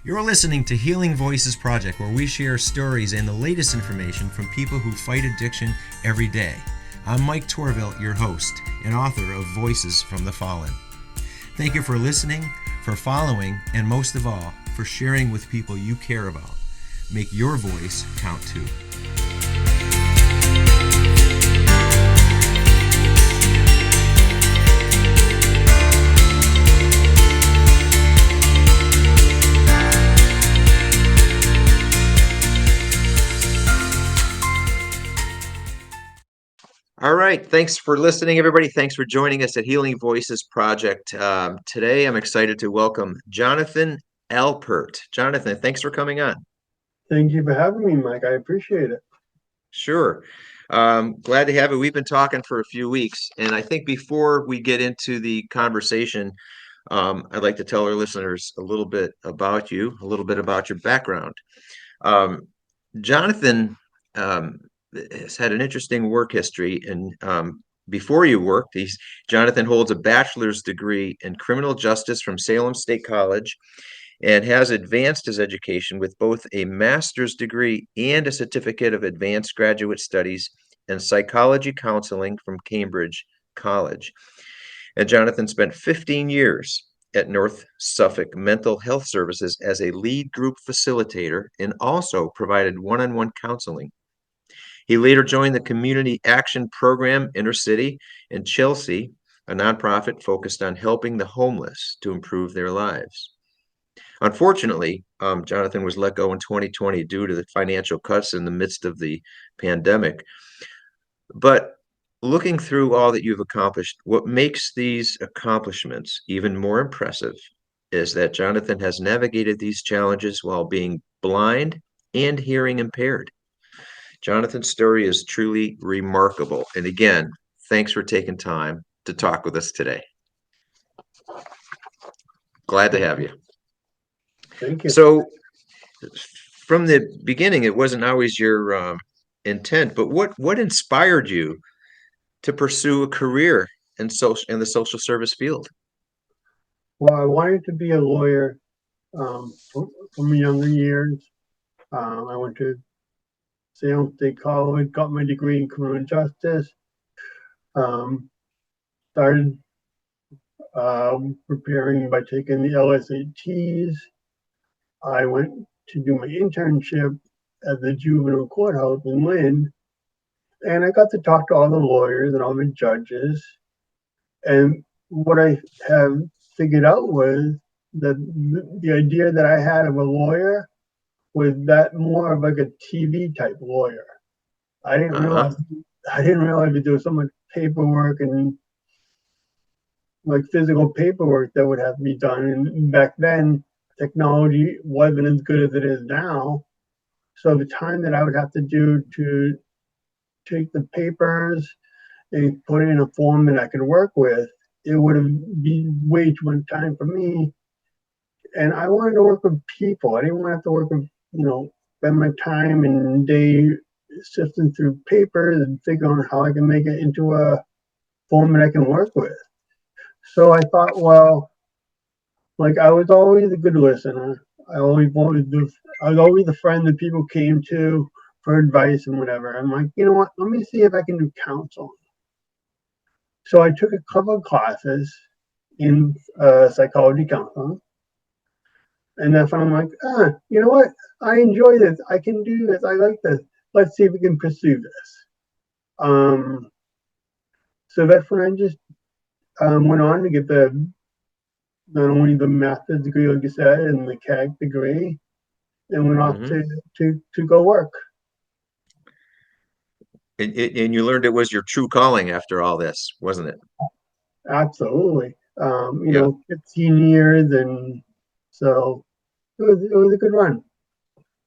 You're listening to Healing Voices Project, where we share stories and the latest information from people who fight addiction every day. I'm Mike Torville, your host and author of Voices from the Fallen. Thank you for listening, for following, and most of all, for sharing with people you care about. Make your voice count too. All right. Thanks for listening, everybody. Thanks for joining us at Healing Voices Project. Today, I'm excited to welcome Jonathan Alpert. Jonathan, thanks for coming on. Thank you for having me, Mike. I appreciate it. Sure. Glad to have you. We've been talking for a few weeks, and I think before we get into the conversation, I'd like to tell our listeners a little bit about you, a little bit about your background. Jonathan has had an interesting work history, and before you worked, Jonathan holds a bachelor's degree in criminal justice from Salem State College and has advanced his education with both a master's degree and a certificate of advanced graduate studies in psychology counseling from Cambridge College. And Jonathan spent 15 years at North Suffolk Mental Health Services as a lead group facilitator and also provided one-on-one counseling. He later joined the Community Action Program Intercity in Chelsea, a nonprofit focused on helping the homeless to improve their lives. Unfortunately, Jonathan was let go in 2020 due to the financial cuts in the midst of the pandemic. But looking through all that you've accomplished, what makes these accomplishments even more impressive is that Jonathan has navigated these challenges while being blind and hearing impaired. Jonathan's story is truly remarkable. And again, thanks for taking time to talk with us today. Glad to have you. Thank you. So, from the beginning, it wasn't always your intent, but what inspired you to pursue a career in the social service field? Well, I wanted to be a lawyer from younger years. I went to Salem State College, got my degree in criminal justice, started preparing by taking the LSATs. I went to do my internship at the juvenile courthouse in Lynn, and I got to talk to all the lawyers and all the judges. And what I have figured out was that the idea that I had of a lawyer was that more of like a TV type lawyer. I didn't realize that there was so much paperwork and like physical paperwork that would have to be done. And back then, technology wasn't as good as it is now. So the time that I would have to do to take the papers and put it in a form that I could work with, it would have been way too much time for me. And I wanted to work with people. I didn't want to have to work with, spend my time and day sifting through papers and figuring out how I can make it into a form that I can work with. So I thought, well, like I was always a good listener. I was always the friend that people came to for advice and whatever. I'm like, you know what? Let me see if I can do counseling. So I took a couple of classes in psychology counseling, and that's when I'm like, you know what? I enjoy this. I can do this. I like this. Let's see if we can pursue this. So that's when I just went on to get not only the master's degree, like you said, and the CAG degree, and went off to go work. And you learned it was your true calling after all this, wasn't it? Absolutely. 15 years, and so it was a good run.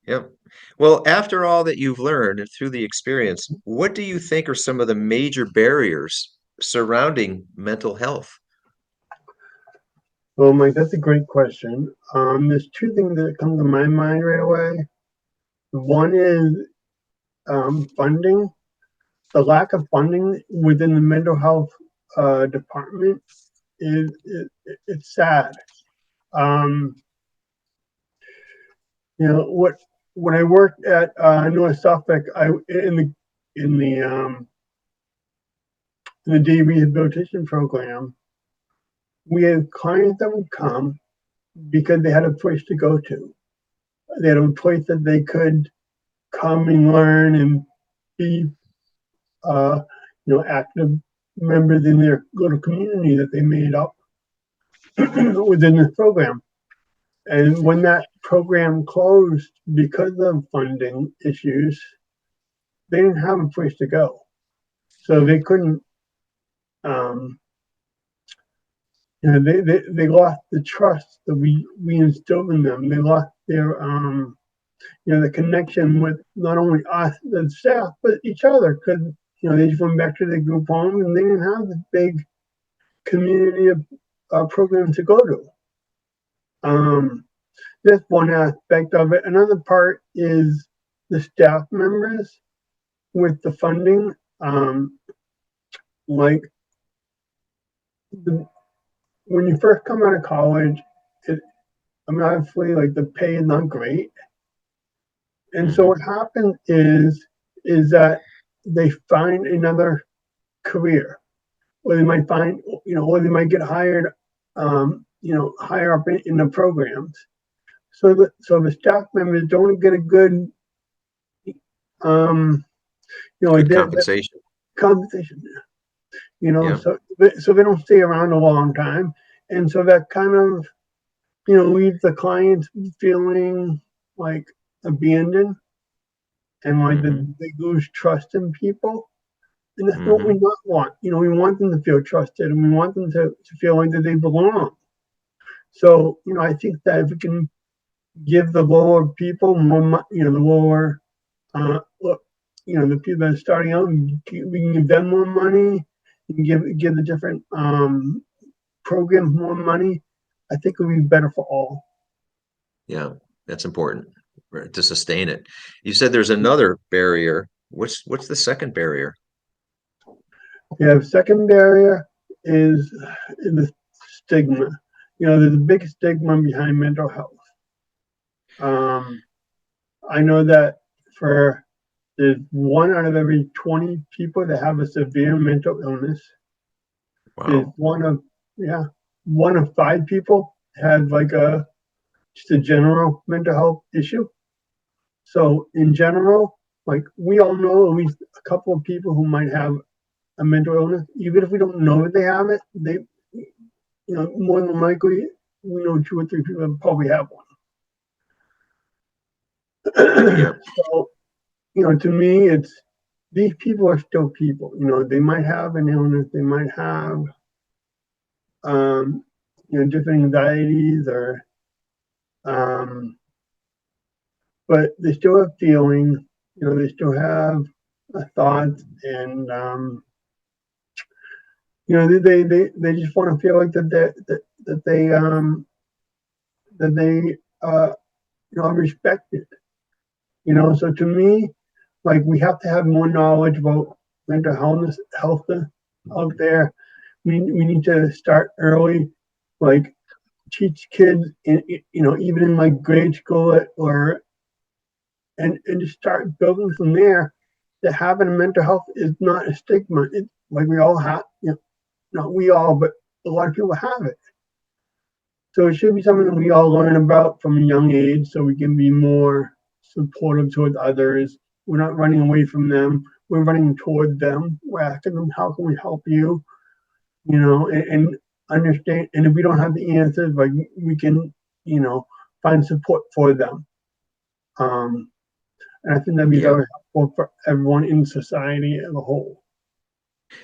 Yep. Well, after all that you've learned and through the experience, what do you think are some of the major barriers surrounding mental health? Well, Mike, that's a great question. There's two things that come to my mind right away. One is funding. The lack of funding within the mental health department it's sad. What when I worked at North Suffolk, I in the um, in the day rehabilitation program, we had clients that would come because they had a place to go to. They had a place that they could come and learn and be, uh, active members in their little community that they made up within the program. And when that program closed because of funding issues, they didn't have a place to go. So they couldn't, um, they lost the trust that we instilled in them. They lost their, the connection with not only us, the staff, but each other. Because, they just went back to their group home and they didn't have this big community of program to go to. Um, that's one aspect of it. Another part is the staff members with the funding. Like the, when you first come out of college, it, obviously, like the pay is not great, and so Mm-hmm. what happens is that they find another career, or they might find, or they might get hired, higher up in the programs. So the staff members don't get a good, um, Good the compensation. compensation. Yeah. So they don't stay around a long time, and so that kind of leaves the clients feeling like abandoned and like Mm-hmm. they lose trust in people. And that's what we Mm-hmm. not want. We want them to feel trusted and we want them to feel like that they belong. So, I think that if we can give the lower people more, the lower, look, the people that are starting out, we can give them more money, we can give the different programs more money. I think it would be better for all. Yeah, that's important, right, to sustain it. You said there's another barrier. What's the second barrier? Yeah, second barrier is the stigma. There's a big stigma behind mental health. Um, I know that for there's one out of every 20 people that have a severe mental illness. There's Wow. one of five people have like just a general mental health issue. So in general, like we all know at least a couple of people who might have a mental illness, even if we don't know that they have it, more than likely we know two or three people that probably have one. Yeah. So, to me, it's these people are still people. They might have an illness, they might have, um, different anxieties or, um, but they still have feelings. They still have thoughts, and they just want to feel like that they that they are respected. So to me, like we have to have more knowledge about mental health out there. We need to start early, like teach kids even in like grade school or and just start building from there. That having a mental health is not a stigma. It's like we all have, not we all, but a lot of people have it. So it should be something that we all learn about from a young age so we can be more supportive towards others. We're not running away from them. We're running toward them. We're asking them, how can we help you? And understand. And if we don't have the answers, like we can, find support for them. Um, and I think that'd be Yeah. very helpful for everyone in society as a whole.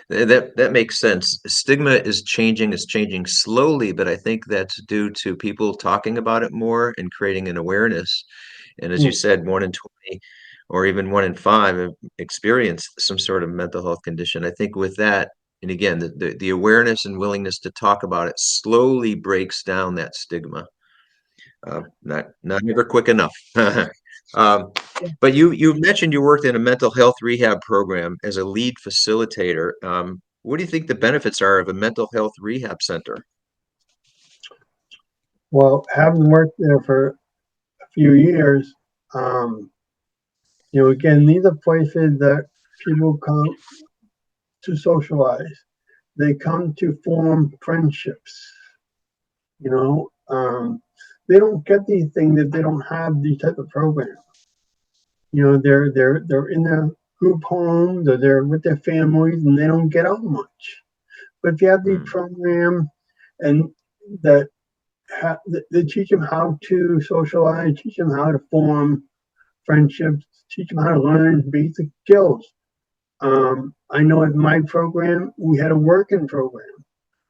That makes sense. Stigma is changing, it's changing slowly, but I think that's due to people talking about it more and creating an awareness. And as you Mm, said, 1 in 20 or even 1 in 5 have experienced some sort of mental health condition. I think with that, and again, the awareness and willingness to talk about it slowly breaks down that stigma. Not ever quick enough. Um, but you mentioned you worked in a mental health rehab program as a lead facilitator. What do you think the benefits are of a mental health rehab center? Well, having worked there for few years. Um, again, these are places that people come to socialize. They come to form friendships. You know, they don't get these things if they don't have these type of programs. They're in their group homes or they're with their families and they don't get out much. But if you have these Mm, programs and that they teach them how to socialize, teach them how to form friendships, teach them how to learn basic skills. I know at my program we had a working program,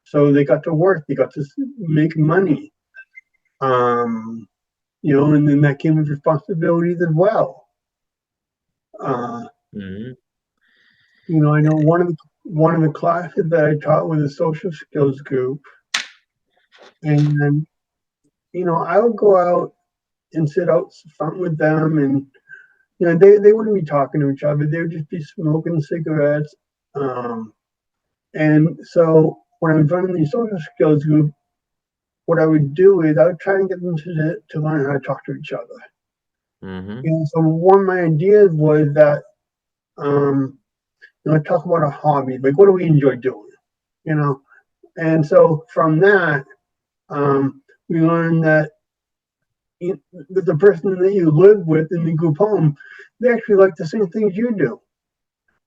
so they got to work, they got to make money. Um, and then that came with responsibilities as well. Uh, mhm. I know one of the classes that I taught was a social skills group, and I would go out and sit out front with them, and they wouldn't be talking to each other; they would just be smoking cigarettes. Um, and so when I was running the social skills group, what I would do is I would try and get them to learn how to talk to each other. Mhm. And so one of my ideas was that um, talk about our hobbies, like what do we enjoy doing, you know? And so from that, we learned that the person that you live with in the group home, they actually like the same things you do.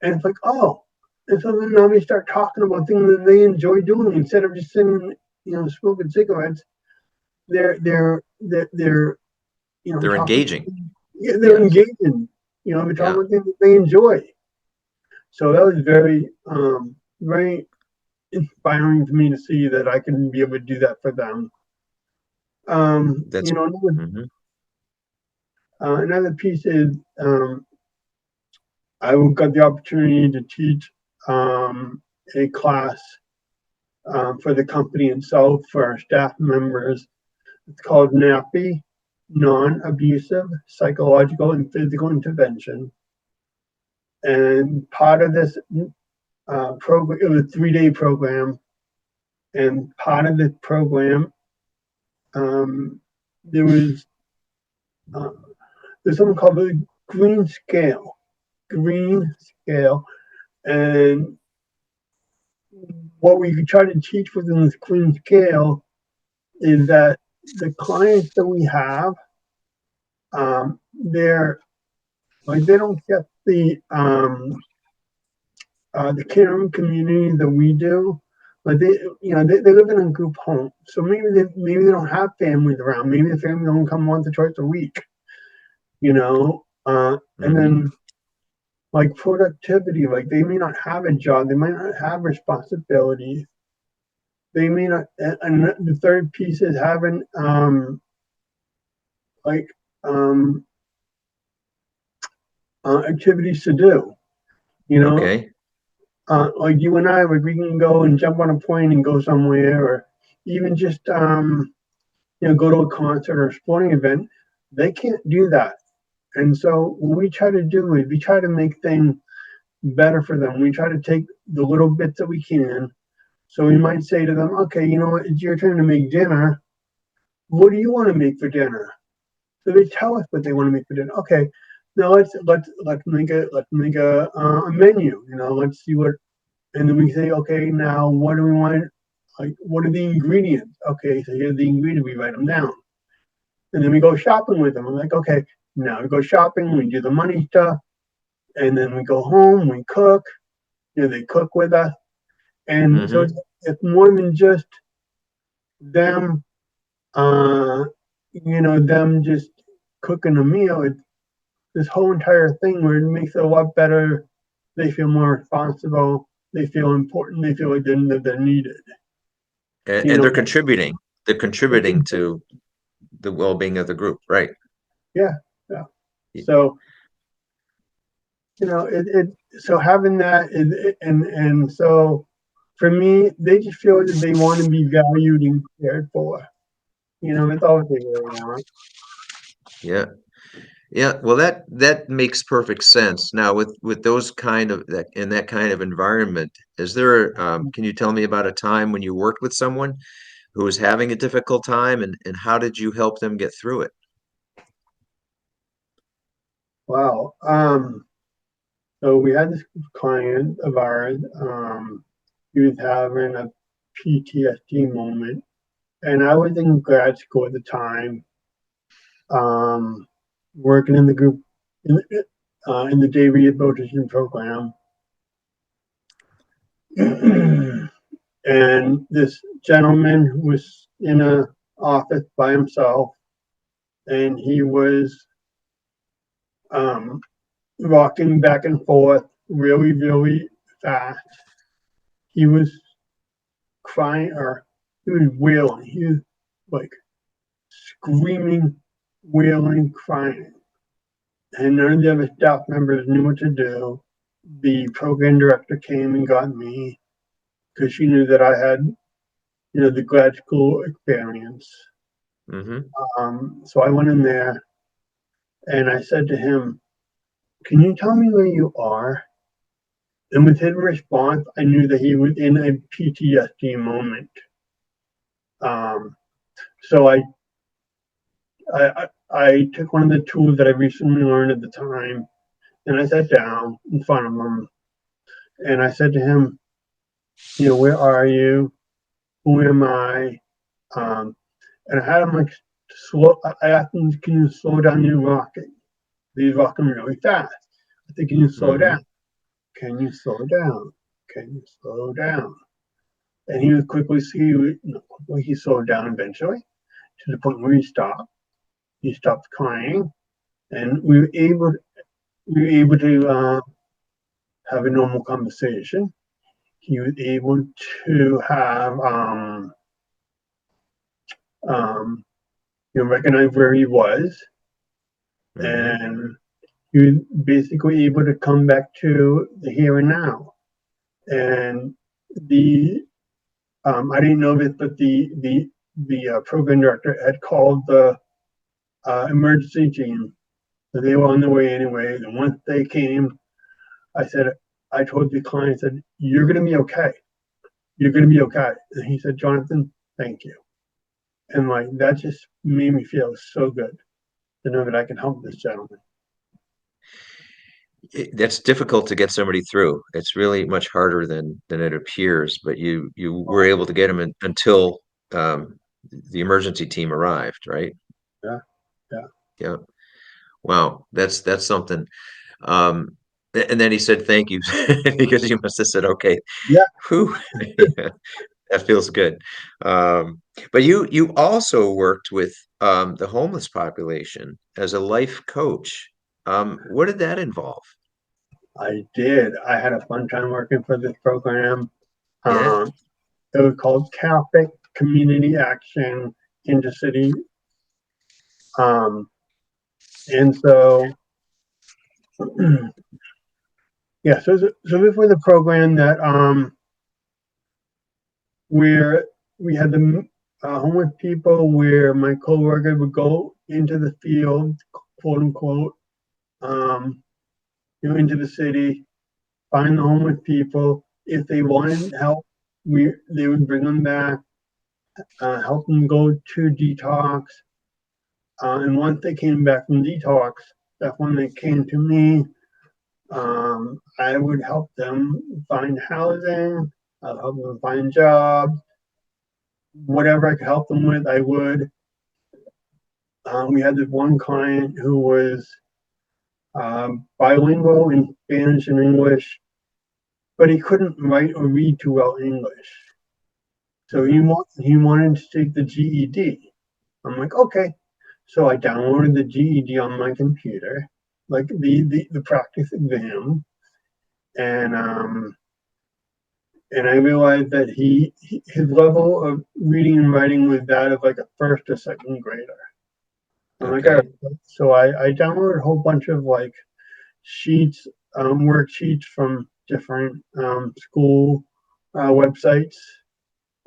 And it's like, oh, and so then now we start talking about things that they enjoy doing instead of just sitting, smoking cigarettes. They're They're talking. engaging. Yeah, they're Yes. engaging. They're talking Yeah. about things that they enjoy. So that was very inspiring for me to see that I can be able to do that for them. That's. Mhm. Another piece is I got the opportunity to teach a class for the company itself for our staff members. It's called NAPI, Non-Abusive Psychological and Physical Intervention. And part of this program, it was a 3-day program, and part of the program, um, there was uh, there's something called the green scale. Green scale, and what we try to teach within this green scale is that the clients that we have, they're like they don't get the caring community that we do. Like they live in a group home, so maybe they don't have families around. Maybe the family only come once or twice a week. And Mhm. then like productivity, like they may not have a job, they might not have responsibilities. They may not. And the third piece is having like um, activities to do. You know, Okay. like you and I, like we can go and jump on a plane and go somewhere, or even just go to a concert or a sporting event. They can't do that, and so what we try to do is we try to make things better for them. We try to take the little bits that we can. So we might say to them, okay, you know what, it's your turn to make dinner. What do you want to make for dinner? So they tell us what they want to make for dinner. Okay, now let's make a menu. Let's see what, and then we say, okay, now what do we want? Like, what are the ingredients? Okay, so here's the ingredients. We write them down, and then we go shopping with them. I'm like, okay, now we go shopping. We do the money stuff, and then we go home. We cook. They cook with us, and so Mhm. it's more than just them. Them just cooking a meal. It's this whole entire thing where it makes it a lot better. They feel more responsible. They feel important. They feel like they're needed. You And know, they're contributing. They're contributing to the well-being of the group, right? yeah, yeah. So so having that and so for me, they just feel that they want to be valued and cared for. That's all they really want. Yeah. Yeah, well, that makes perfect sense. Now, with those kind of that in that kind of environment, is there, can you tell me about a time when you worked with someone who was having a difficult time, and how did you help them get through it? Wow. So we had this client of ours. He was having a PTSD moment, and I was in grad school at the time, um, working in the group in the day rehabilitation program. And this gentleman was in a office by himself, and he was um, rocking back and forth really, really fast. He was crying, or he was wailing. He was like screaming, wailing, crying. And none of the other staff members knew what to do. The program director came and got me because she knew that I had, the grad school experience. Hmm. So I went in there and I said to him, "Can you tell me where you are?" And with his response, I knew that he was in a PTSD moment. Um, so I took one of the tools that I recently learned at the time, and I sat down in front of him, and I said to him, "Where are you? Who am I?" Um, and I had him like slow. I asked him, "Can you slow down your rocking? He's rocking really fast. I think, can you slow down? Hmm. Can you slow down? Can you slow down?" And he was quickly see, quickly he slowed down eventually to the point where he stopped. He stopped crying, and we were able to have a normal conversation. He was able to have recognize where he was, Hmm. and he was basically able to come back to the here and now. And the I didn't know this, but the program director had called the emergency team. So they were on their way anyway. And once they came, I said, I told the client, I said, "You're going to be okay. You're going to be okay." And he said, "Jonathan, thank you." And like that just made me feel so good to know that I can help this gentleman. That's difficult to get somebody through. It's really much harder than it appears, but you were Oh, able to get them until um, the emergency team arrived, right? yeah, yeah, Yeah. Wow, that's something. Um, and then he said thank you because you must have said, okay, yeah. whew, yeah, that feels good. But you also worked with the homeless population as a life coach. What did that involve? I did. I had a fun time working for this program. Yeah. Um, it was called Catholic Community Action Intercity. Um, and so, yeah, so this was a program that where we had the homeless people where my coworker would go into the field, quote unquote, um, into the city, find the homeless people. If they wanted help, they would bring them back, help them go to detox. And once they came back from detox, that's when they came to me. I would help them find housing, I'd help them find jobs, whatever I could help them with, I would. We had this one client who was bilingual in Spanish and English, but he couldn't write or read too well English. So Hmm. he wanted to take the GED. I'm like, okay. So I downloaded the GED on my computer, like the practice exam, and I realized that his level of reading and writing was that of like a first or second grader. I'm like, all Okay. right. So I downloaded a whole bunch of like sheets, worksheets from different school websites,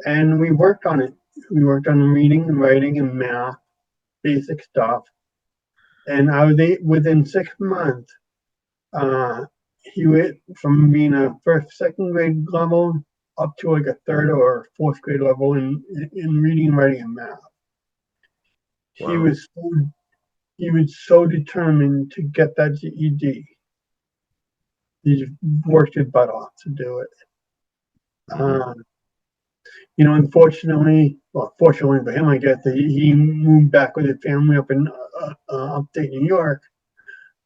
and we worked on it. We worked on reading and writing and math, basic stuff. And within 6 months, uh, he went from being a first, second grade level up to like a third or fourth grade level in reading, writing, and math. He Wow. was so he was so determined to get that GED. He just worked his butt off to do it. Hmm. Um, unfortunately, well, fortunately for him, I guess, he moved back with his family up in upstate New York.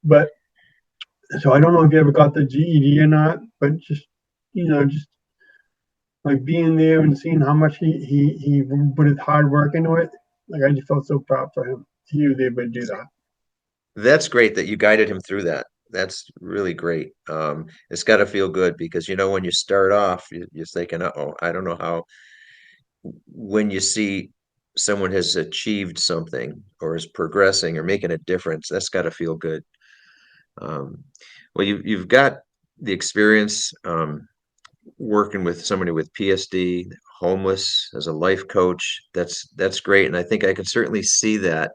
But so I don't know if he ever got the GED or not, but just like being there and seeing how much he put his hard work into it, like I just felt so proud for him. He was able to do that. That's great that you guided him through that. That's really great. It's got to feel good because when you start off, you're thinking, "Uh-oh, I don't know how." When you see someone has achieved something or is progressing or making a difference, that's got to feel good. Um, well, you've got the experience working with somebody with PSD, homeless as a life coach. That's great, and I think I can certainly see that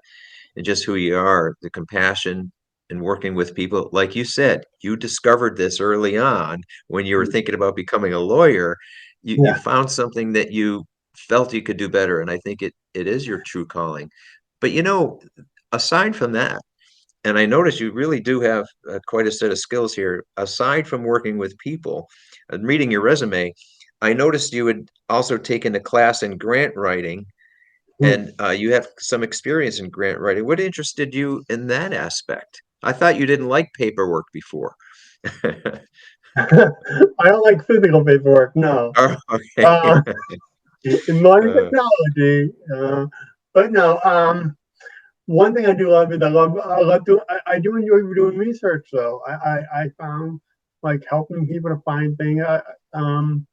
and just who you are, the compassion and working with people. Like you said, you discovered this early on when you were thinking about becoming a lawyer. You Yeah, found something that you felt you could do better, and I think it is your true calling. But aside from that, and I notice you really do have quite a set of skills here. Aside from working with people, and reading your resume, I noticed you had also taken a class in grant writing and you have some experience in grant writing. What interested you in that aspect? I thought you didn't like paperwork before. I don't like physical paperwork. No, Oh, okay. uh, in modern Uh, technology, but no. One thing I do love is I love doing I do enjoy doing research though. I found like helping people to find things. Um,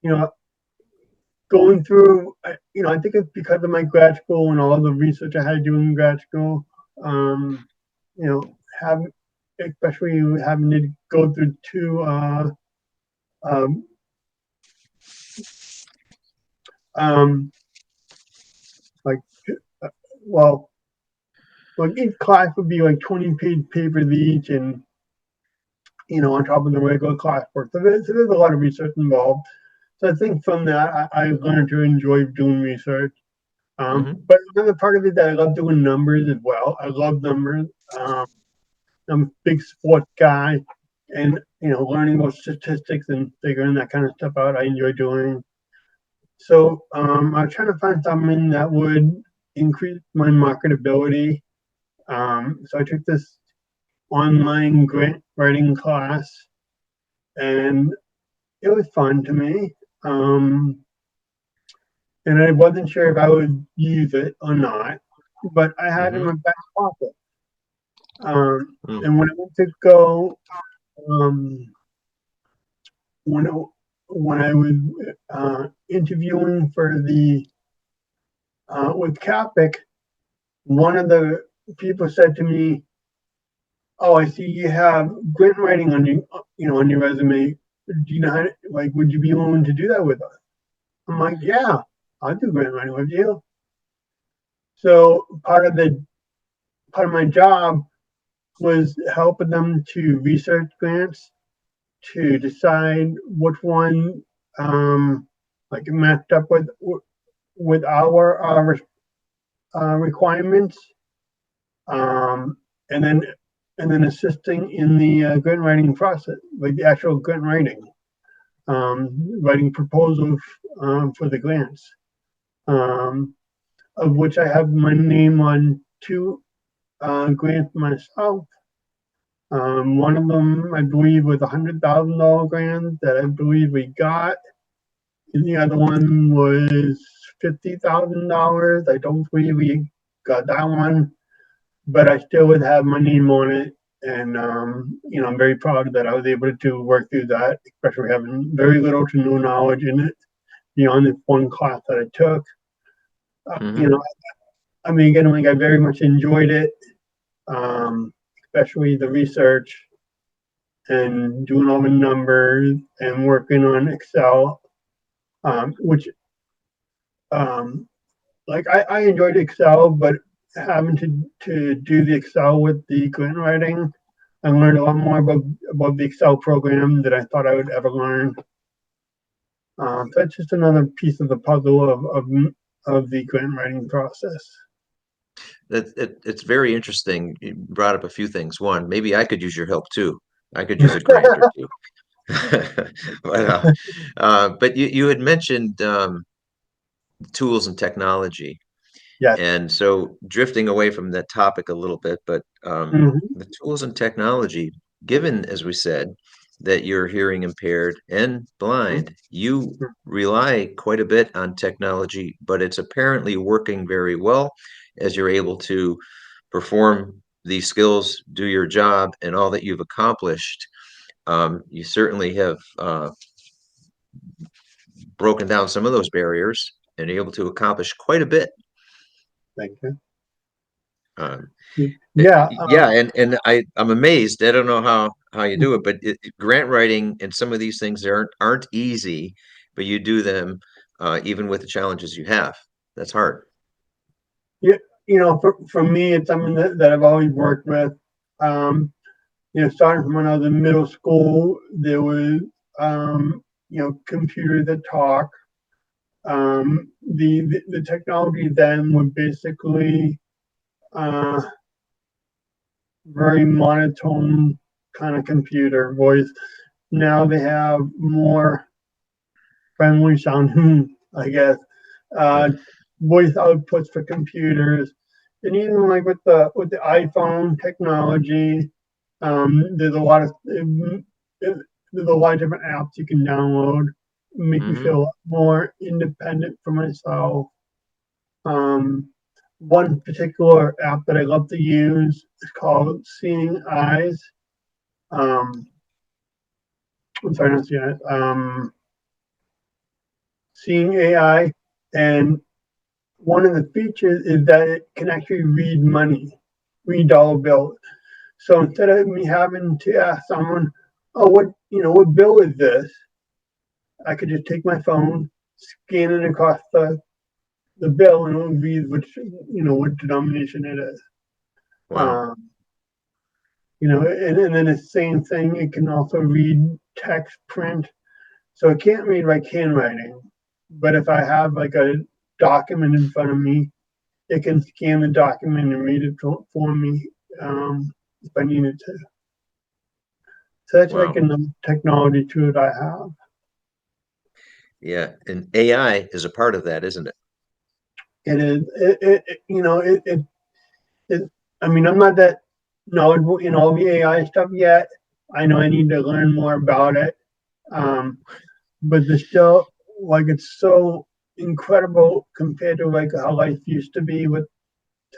you know, going through, I think it's because of my grad school and all the research I had to do in grad school. Um, you know, having, especially having to go through two, um, um, like, uh, well, like each class would be like 20-page papers each, and on top of the regular classwork. So there's a lot of research involved. So I think from that, I learned to enjoy doing research. mhm. But another part of it that I love doing numbers as well. I love numbers. I'm a big sports guy, and learning about statistics and figuring that kind of stuff out, I enjoy doing. So I was trying to find something that would increase my marketability. So I took this online grant writing class, and it was fun to me. Um, and I wasn't sure if I would use it or not, but I had it in Mhm. my back pocket. Mm. And when I went to go, um, when I, when I was interviewing for the with Capic, one of the people said to me, "Oh, I see you have grant writing on on your resume. Do you know how to, like, would you be willing to do that with us?" I'm like, "Yeah, I'll do grant writing with you." So part of my job was helping them to research grants to decide which one like matched up with our requirements, um, and then assisting in the grant writing process, like the actual grant writing, writing proposals for the grants, um, of which I have my name on two grants myself. One of them, I believe, was $100,000 grant that I believe we got, and the other one was $50,000. I don't believe we got that one, but I still would have my name on it, and I'm very proud that I was able to work through that, especially having very little to no knowledge in it beyond the one class that I took. Uh, you Mhm. know, I mean, again, like I very much enjoyed it, um, especially the research and doing all the numbers and working on Excel, which um, like I enjoyed Excel, but having to do the Excel with the grant writing, I learned a lot more about the Excel program than I thought I would ever learn. So that's just another piece of the puzzle of the grant writing process. It's very interesting. You brought up a few things. One, maybe I could use your help too. I could use a grant or two. But you had mentioned tools and technology. Yes. And so drifting away from that topic a little bit, but Hmm. the tools and technology, given, as we said, that you're hearing impaired and blind, you rely quite a bit on technology, but it's apparently working very well as you're able to perform these skills, do your job, and all that you've accomplished. You certainly have broken down some of those barriers and able to accomplish quite a bit. Thank you. Um, Yeah. Yeah, and I'm amazed. I don't know how you do it, but grant writing and some of these things aren't easy, but you do them even with the challenges you have. That's hard. Yeah, for me, it's something that I've always worked with. Um, Starting from when I was in middle school, there was, computers that talk. The technology then would basically uh, very monotone kind of computer voice. Now they have more friendly sounding, I guess, Yeah. uh, voice outputs for computers, and even like with the iPhone technology, there's a lot of there's a lot of different apps you can download, make me feel Hmm. a lot more independent for myself. Um, One particular app that I love to use is called Seeing Eyes. Um, I'm sorry, not Seeing Eyes. Seeing AI, and one of the features is that it can actually read money, read dollar bills. So instead of me having to ask someone, "Oh, what bill is this?" I could just take my phone, scan it across the bill, and it will read what denomination it is. Wow. Um, and then the same thing. It can also read text, print. So it can't read like handwriting, but if I have like a document in front of me, it can scan the document and read it for me, if I needed to. So that's like Wow. another technology tool that I have. Yeah. And AI is a part of that, isn't it? It is, it, I mean, I'm not that knowledgeable in all the AI stuff yet. I know I need to learn more about it. Um, but there's still, like, it's so incredible compared to like how life used to be with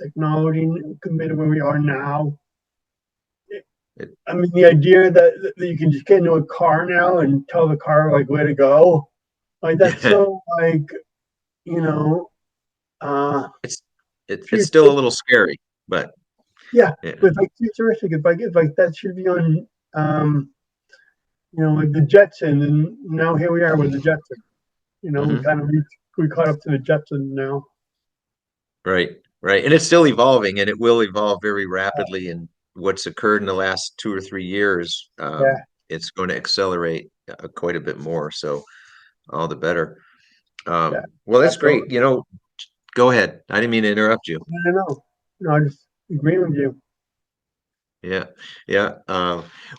technology compared to where we are now. It, I mean, the idea that you can just get into a car now and tell the car like where to go, like that's so like you know uh it's it's still a future. little scary, but Yeah, yeah. but it's like futuristic. If like that should be on like the Jetsons, and now here we are with the Jetsons. We Hmm. kind of we caught up to the Jetsons now. Right, right. And it's still evolving and it will evolve very rapidly. And what's occurred in the last 2 or 3 years, Yeah, it's going to accelerate quite a bit more. So all the better. yeah, Well, that's great. absolutely. Go ahead. I didn't mean to interrupt you. I don't know. No, I just agree with you. Yeah, yeah.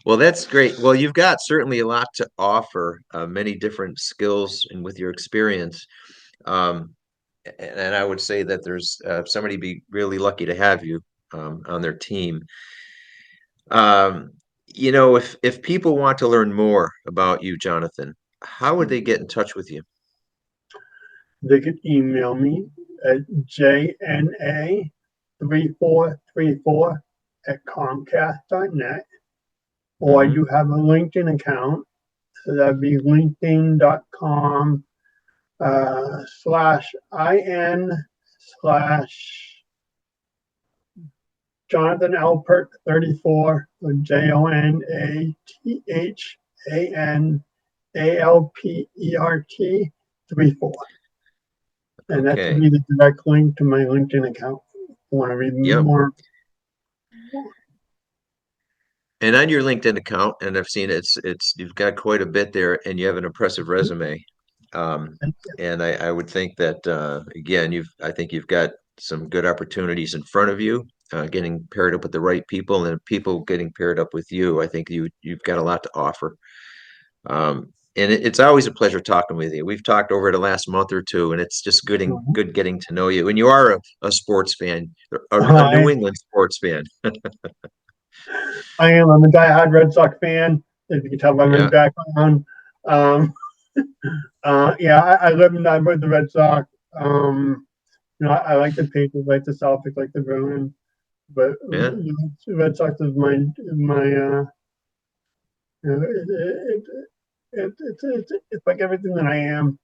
Well, that's great. Well, you've got certainly a lot to offer, many different skills and with your experience. Um, and I would say that there's somebody be really lucky to have you on their team. Um, if people want to learn more about you, Jonathan, how would they get in touch with you? They could email me at jna3434@comcast.net, or I do Hmm. have a LinkedIn account. So that'd be linkedin.com /in/ Jonathan Alpert 34, so JONATHANALPERT 34. And that should Okay. be the direct link to my LinkedIn account. If you want to read Yep. more. And on your LinkedIn account, and I've seen it's you've got quite a bit there, and you have an impressive resume. Um, and I would think that again, I think you've got some good opportunities in front of you, getting paired up with the right people and people getting paired up with you. I think you've got a lot to offer. And it's always a pleasure talking with you. We've talked over the last month or two, and it's just good getting to know you. And you are a sports fan, a New I, England sports fan. I am. I'm a diehard Red Sox fan. If you can tell by my Yeah, background. Um, yeah, I live and die with the Red Sox. I like the Patriots, like the Celtics, like the Bruins, but yeah, the Red Sox is my it's like everything that I am.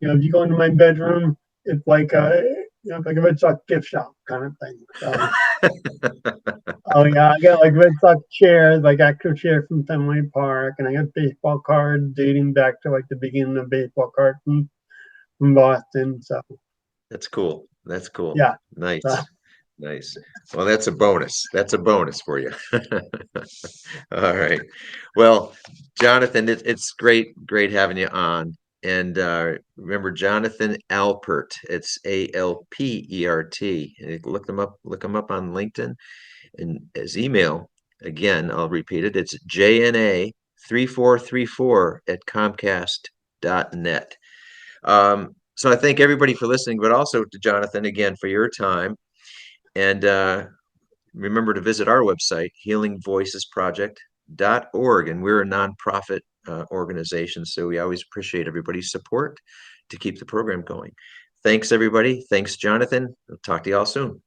If you go into my bedroom, it's like it's like a Red Sox gift shop kind of thing. So, oh yeah, I got like Red Sox chairs, like actual chairs from Fenway Park, and I got baseball cards dating back to like the beginning of baseball cards from Boston. So that's cool. That's cool. yeah, uh, Nice, nice. Well, that's a bonus. That's a bonus for you. All right. Well, Jonathan, it's great having you on. And remember Jonathan Alpert. It's Alpert. And look him up on LinkedIn. And his email, again, I'll repeat it. It's JNA3434 at Comcast.net. So I thank everybody for listening, but also to Jonathan again for your time. And remember to visit our website, healingvoicesproject.org. And we're a nonprofit organization, so we always appreciate everybody's support to keep the program going. Thanks, everybody. Thanks, Jonathan. I'll talk to you all soon.